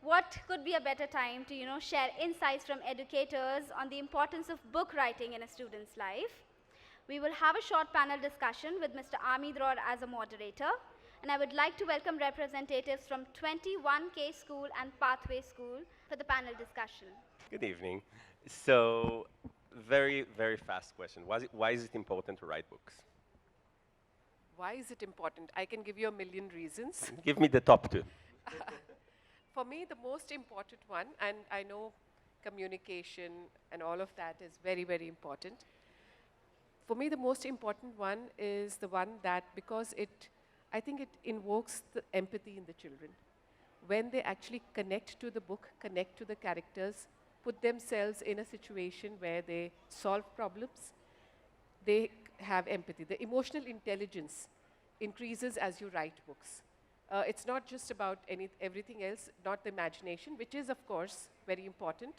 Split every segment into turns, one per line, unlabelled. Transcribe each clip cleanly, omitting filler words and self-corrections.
what could be a better time to, share insights from educators on the importance of book writing in a student's life. We will have a short panel discussion with Mr. Dror as a moderator, and I would like to welcome representatives from 21K School and Pathway School for the panel discussion.
Good evening. So, very, very fast question. Why is it important to write books?
Why is it important? I can give you a million reasons.
Give me the top two.
For me, the most important one, and I know communication and all of that is very, very important. For me, the most important one is the one that, because I think it invokes the empathy in the children. When they actually connect to the book, connect to the characters, put themselves in a situation where they solve problems, they have empathy. The emotional intelligence increases as you write books. It's not just about everything else, not the imagination, which is, of course, very important.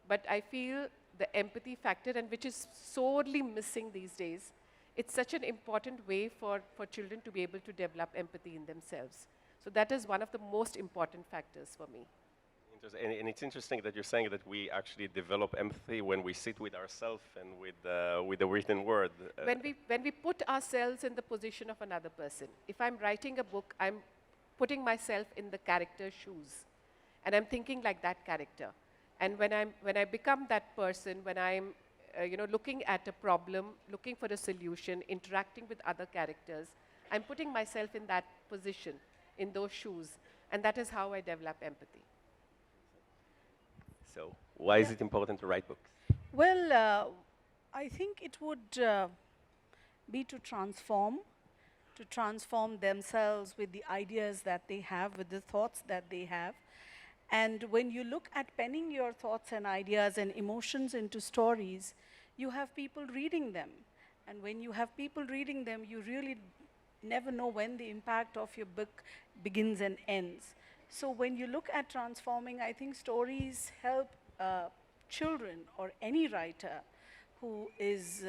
But I feel the empathy factor, and which is sorely missing these days, it's such an important way for children to be able to develop empathy in themselves. So that is one of the most important factors for me.
And it's interesting that you're saying that we actually develop empathy when we sit with ourselves and with the written word.
When we put ourselves in the position of another person. If I'm writing a book, I'm putting myself in the character's shoes, and I'm thinking like that character. And when I become that person, when I'm looking at a problem, looking for a solution, interacting with other characters, I'm putting myself in that position, in those shoes, and that is how I develop empathy.
So, why is it important to write books?
Well, I think it would be to transform themselves with the ideas that they have, with the thoughts that they have. And when you look at penning your thoughts and ideas and emotions into stories, you have people reading them. And when you have people reading them, you really never know when the impact of your book begins and ends. So when you look at transforming, I think stories help children or any writer who is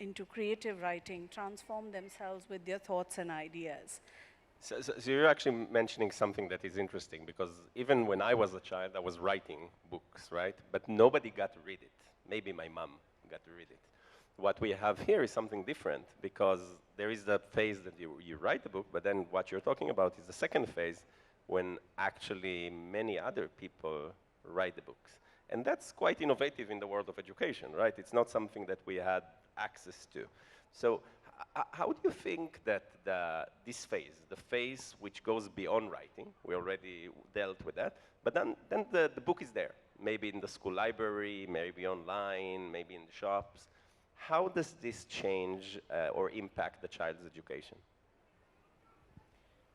into creative writing transform themselves with their thoughts and ideas.
So you're actually mentioning something that is interesting, because even when I was a child, I was writing books, right? But nobody got to read it. Maybe my mom got to read it. What we have here is something different, because there is that phase that you write the book, but then what you're talking about is the second phase, when actually many other people write the books. And that's quite innovative in the world of education, right? It's not something that we had access to. So how do you think that this phase, the phase which goes beyond writing, we already dealt with that, but then the book is there, maybe in the school library, maybe online, maybe in the shops. How does this change or impact the child's education?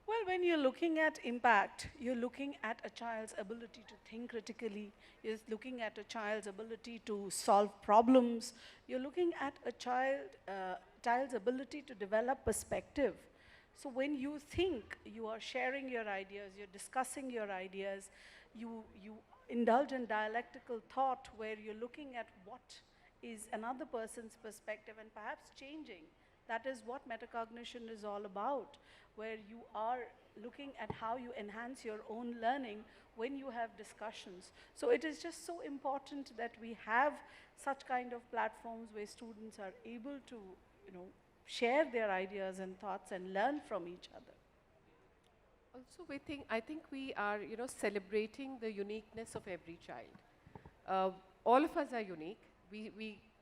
Well, when you're looking at impact, you're looking at a child's ability to think critically. You're looking at a child's ability to solve problems. You're looking at a child's ability to develop perspective. So when you think, you are sharing your ideas, you're discussing your ideas, you indulge in dialectical thought where you're looking at what is another person's perspective and perhaps changing. That is what metacognition is all about, where you are looking at how you enhance your own learning when you have discussions. So it is just so important that we have such kind of platforms where students are able to, share their ideas and thoughts and learn from each other.
Also, I think we are, celebrating the uniqueness of every child. All of us are unique.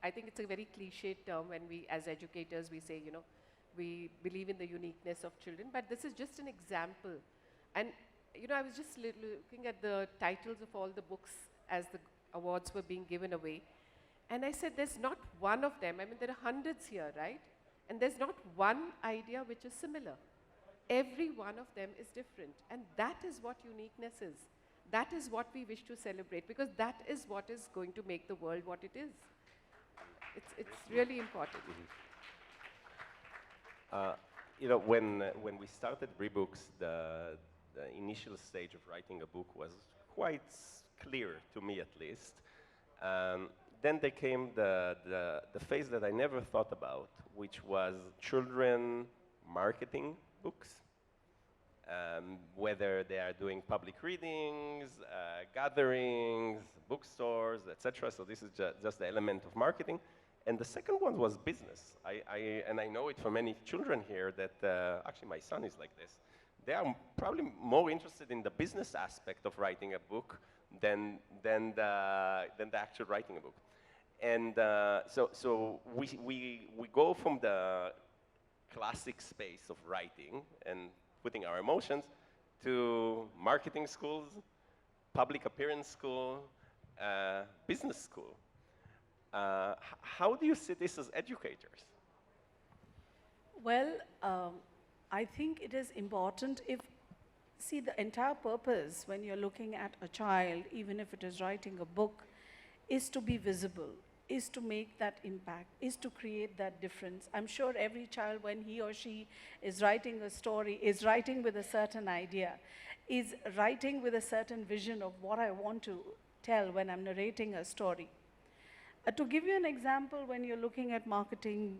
I think it's a very cliched term when we, as educators, we say, we believe in the uniqueness of children, but this is just an example. And, I was just looking at the titles of all the books as the awards were being given away. And I said, there's not one of them. I mean, there are hundreds here, right? And there's not one idea which is similar. Every one of them is different. And that is what uniqueness is. That is what we wish to celebrate, because that is what is going to make the world what it is. It's really important.
When we started BriBooks, the initial stage of writing a book was quite clear, to me at least. Then there came the phase that I never thought about, which was children marketing books. whether they are doing public readings, gatherings, bookstores, etc. So this is just the element of marketing. And the second one was business. And I know it from many children here that, actually my son is like this. They are probably more interested in the business aspect of writing a book than the actual writing a book. And so we go from the classic space of writing and putting our emotions to marketing schools, public appearance school, business school. How do you see this as educators?
Well, I think it is important see, the entire purpose when you're looking at a child, even if it is writing a book, is to be visible, is to make that impact, is to create that difference. I'm sure every child, when he or she is writing a story, is writing with a certain idea, is writing with a certain vision of what I want to tell when I'm narrating a story. To give you an example, when you're looking at marketing,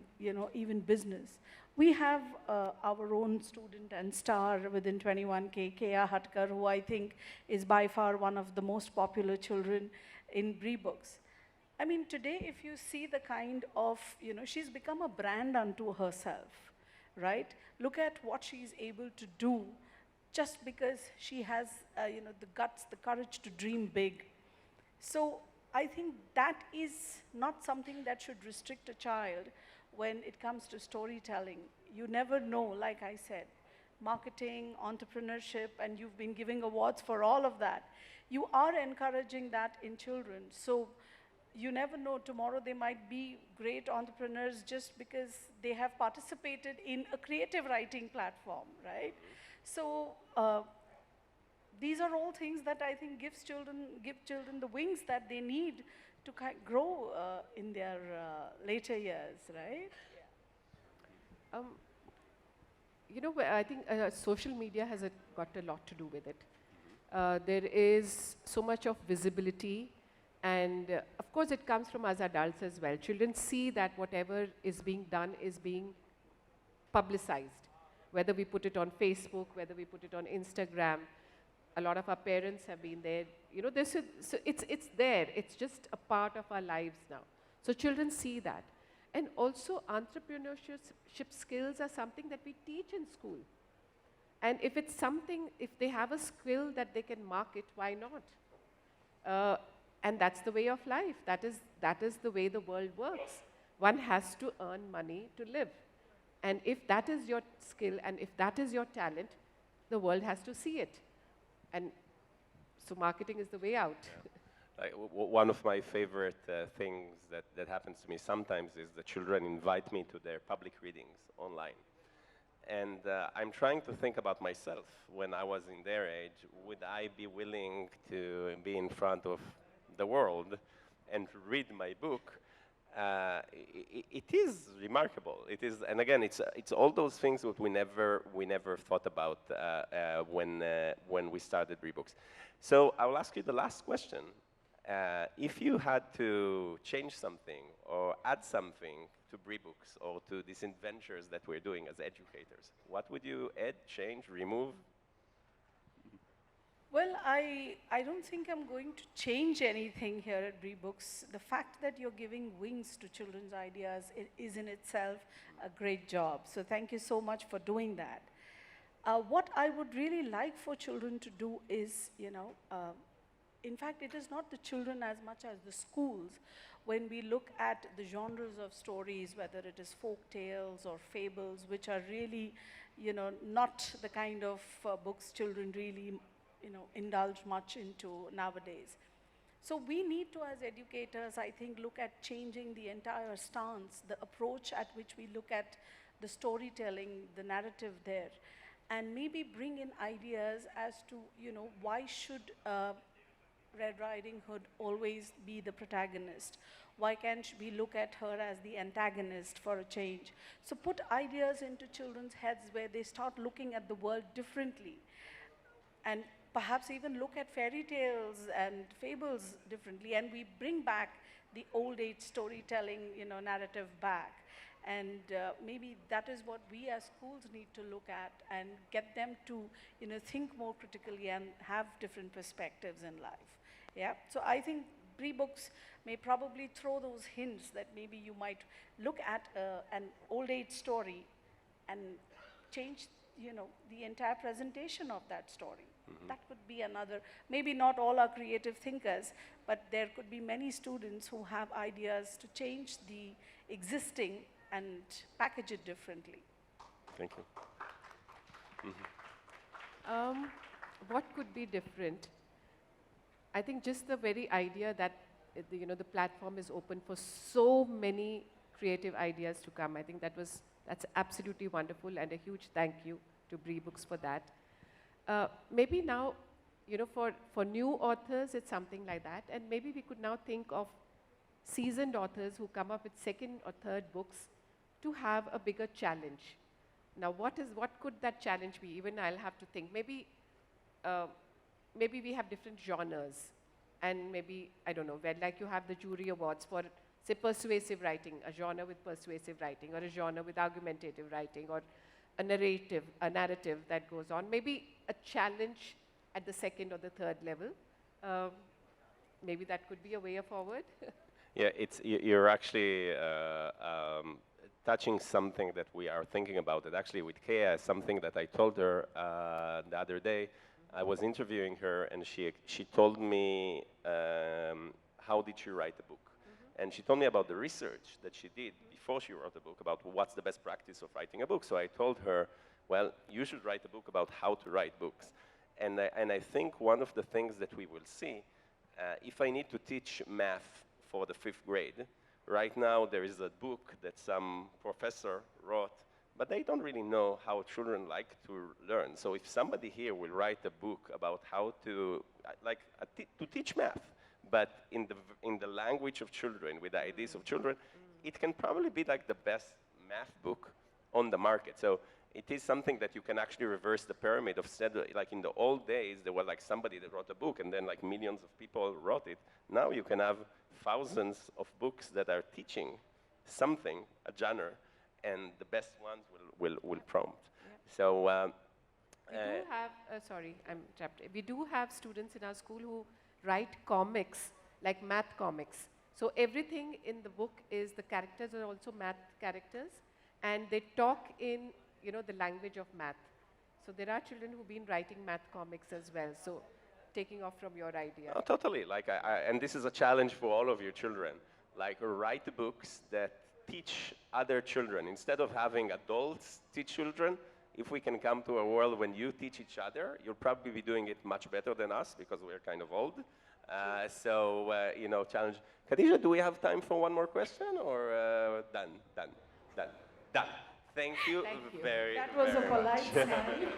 even business, we have our own student and star within 21K, Kea Hatkar, who I think is by far one of the most popular children in BriBooks. I mean, today, if you see the kind of, she's become a brand unto herself, right? Look at what she's able to do just because she has, the guts, the courage to dream big. So I think that is not something that should restrict a child when it comes to storytelling. You never know, like I said, marketing, entrepreneurship, and you've been giving awards for all of that. You are encouraging that in children. So you never know, tomorrow they might be great entrepreneurs just because they have participated in a creative writing platform, right? So these are all things that I think give children the wings that they need to grow in their later years, right?
I think social media has got a lot to do with it. There is so much of visibility, and of course it comes from us adults as well. Children see that whatever is being done is being publicized, whether we put it on Facebook, whether we put it on Instagram. A lot of our parents have been there. So it's there. It's just a part of our lives now. So children see that. And also entrepreneurship skills are something that we teach in school. And if they have a skill that they can market, why not? And that's the way of life. That is the way the world works. One has to earn money to live. And if that is your skill and if that is your talent, the world has to see it. And so marketing is the way out.
Yeah. One of my favorite things that happens to me sometimes is the children invite me to their public readings online. And I'm trying to think about myself when I was in their age. Would I be willing to be in front of the world and to read my book? It is remarkable. It is, and again, it's all those things that we never thought about when we started BriBooks. So I will ask you the last question. If you had to change something or add something to BriBooks or to these adventures that we're doing as educators, what would you add, change, remove?
Well, I don't think I'm going to change anything here at BriBooks. The fact that you're giving wings to children's ideas is in itself a great job. So thank you so much for doing that. What I would really like for children to do is, in fact, it is not the children as much as the schools. When we look at the genres of stories, whether it is folk tales or fables, which are really, not the kind of books children really indulge much into nowadays. So we need to, as educators, I think, look at changing the entire stance, the approach at which we look at the storytelling, the narrative there, and maybe bring in ideas as to, why should Red Riding Hood always be the protagonist? Why can't we look at her as the antagonist for a change? So put ideas into children's heads where they start looking at the world differently, and perhaps even look at fairy tales and fables differently, and we bring back the old age storytelling, narrative back. And maybe that is what we as schools need to look at and get them to, think more critically and have different perspectives in life. Yeah, so I think BriBooks may probably throw those hints that maybe you might look at an old age story and change, the entire presentation of that story. That could be another, maybe not all are creative thinkers, but there could be many students who have ideas to change the existing and package it differently.
Thank you.
What could be different? I think just the very idea that the platform is open for so many creative ideas to come. I think that's absolutely wonderful, and a huge thank you to BriBooks for that. Maybe now, for new authors, it's something like that, and maybe we could now think of seasoned authors who come up with second or third books to have a bigger challenge. Now, what could that challenge be? Even I'll have to think. Maybe we have different genres, and maybe, I don't know, where like you have the jury awards for, say, persuasive writing, a genre with persuasive writing, or a genre with argumentative writing, or a narrative that goes on. Maybe a challenge at the second or the third level. Maybe that could be a way forward.
Yeah, you're actually touching something that we are thinking about. It actually with Kea, something that I told her the other day. I was interviewing her, and she told me how did she write the book. And she told me about the research that she did before she wrote the book about what's the best practice of writing a book. So I told her, well, you should write a book about how to write books. And I think one of the things that we will see, if I need to teach math for the 5th grade, right now there is a book that some professor wrote, but they don't really know how children like to learn. So if somebody here will write a book about how to, to teach math, but in the language of children, with the ideas of children, it can probably be like the best math book on the market. So it is something that you can actually reverse the pyramid of, like in the old days, there was like somebody that wrote a book and then like millions of people wrote it. Now you can have thousands of books that are teaching something, a genre, and the best ones will prompt. Yeah. So
we do have, sorry, I'm trapped. We do have students in our school who write comics, like math comics. So everything in the book is, the characters are also math characters, and they talk in, the language of math. So there are children who've been writing math comics as well. So taking off from your idea.
Oh, totally. Like, and this is a challenge for all of your children. Like, write books that teach other children. Instead of having adults teach children, if we can come to a world when you teach each other, you'll probably be doing it much better than us because we're kind of old. Challenge. Khadija, do we have time for one more question, or done? Thank you,
Thank you.
very,
That was
very
a polite
much.
sign.